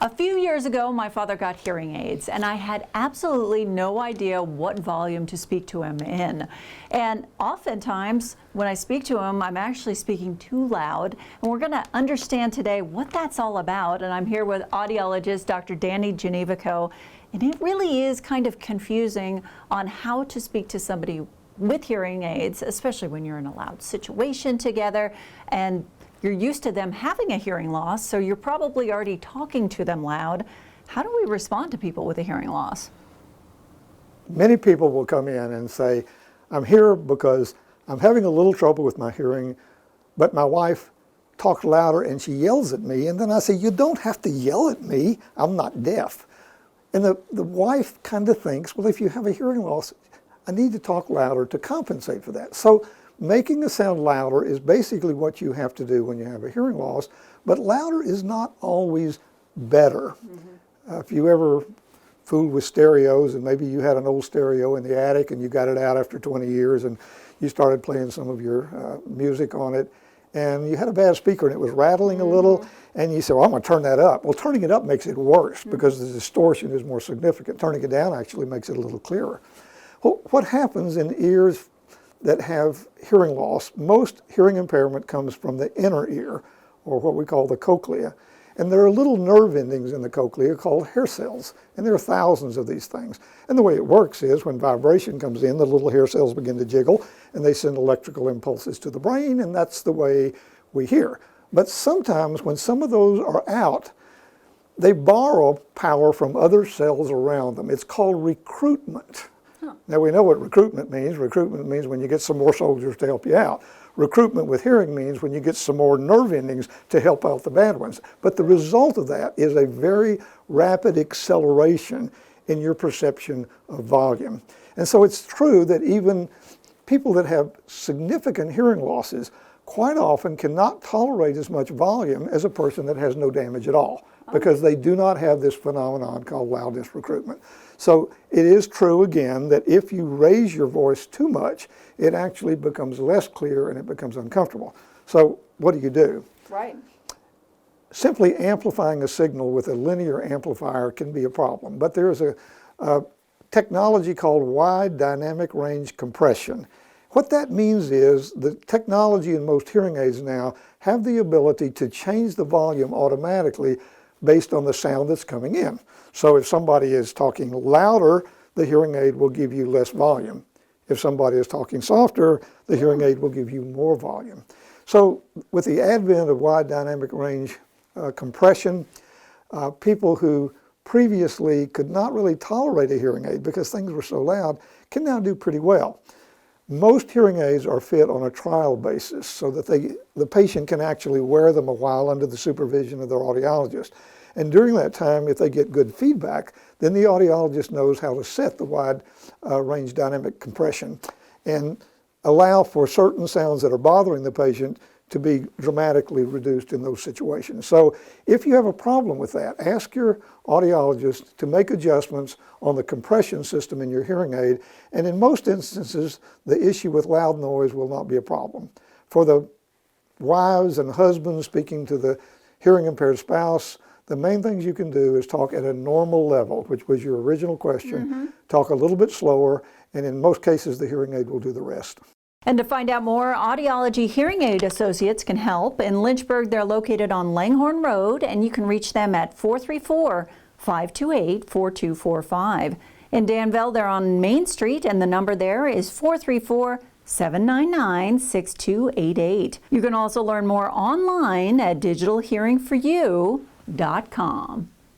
A few years ago, my father got hearing aids, and I had absolutely no idea what volume to speak to him in. And oftentimes, when I speak to him, I'm actually speaking too loud. And we're going to understand today what that's all about. And I'm here with audiologist Dr. Gnewikow. And it really is kind of confusing on how to speak to somebody with hearing aids, especially when you're in a loud situation together and you're used to them having a hearing loss, so you're probably already talking to them loud. How do we respond to people with a hearing loss? Many people will come in and say, I'm here because I'm having a little trouble with my hearing, but my wife talks louder and she yells at me. And then I say, you don't have to yell at me. I'm not deaf. And the wife kind of thinks, well, if you have a hearing loss, I need to talk louder to compensate for that. So making the sound louder is basically what you have to do when you have a hearing loss, but louder is not always better. If you ever fooled with stereos and maybe you had an old stereo in the attic and you got it out after 20 years and you started playing some of your music on it and you had a bad speaker and it was rattling a little and you said, well, I'm going to turn that up. Well, turning it up makes it worse because the distortion is more significant. Turning it down actually makes it a little clearer. Well, what happens in ears that have hearing loss? Most hearing impairment comes from the inner ear, or what we call the cochlea. And there are little nerve endings in the cochlea called hair cells, and there are thousands of these things. And the way it works is when vibration comes in, the little hair cells begin to jiggle, and they send electrical impulses to the brain, and that's the way we hear. But sometimes when some of those are out, they borrow power from other cells around them. It's called recruitment. Now we know what recruitment means. Recruitment means when you get some more soldiers to help you out. Recruitment with hearing means when you get some more nerve endings to help out the bad ones. But the result of that is a very rapid acceleration in your perception of volume. And so it's true that even people that have significant hearing losses quite often cannot tolerate as much volume as a person that has no damage at all, because they do not have this phenomenon called loudness recruitment. So it is true, again, that if you raise your voice too much, it actually becomes less clear and it becomes uncomfortable. So what do you do? Right. Simply amplifying a signal with a linear amplifier can be a problem, but there's a technology called wide dynamic range compression. What that means is the technology in most hearing aids now have the ability to change the volume automatically based on the sound that's coming in. So if somebody is talking louder, the hearing aid will give you less volume. If somebody is talking softer, the hearing aid will give you more volume. So with the advent of wide dynamic range compression, people who previously could not really tolerate a hearing aid because things were so loud can now do pretty well. Most hearing aids are fit on a trial basis so that the patient can actually wear them a while under the supervision of their audiologist. And during that time, if they get good feedback, then the audiologist knows how to set the wide range dynamic compression and allow for certain sounds that are bothering the patient to be dramatically reduced in those situations. So if you have a problem with that, ask your audiologist to make adjustments on the compression system in your hearing aid, and in most instances, the issue with loud noise will not be a problem. For the wives and husbands speaking to the hearing impaired spouse, the main things you can do is talk at a normal level, which was your original question, talk a little bit slower, and in most cases, the hearing aid will do the rest. And to find out more, Audiology Hearing Aid Associates can help. In Lynchburg, they're located on Langhorne Road, and you can reach them at 434-528-4245. In Danville, they're on Main Street, and the number there is 434-799-6288. You can also learn more online at digitalhearingforyou.com.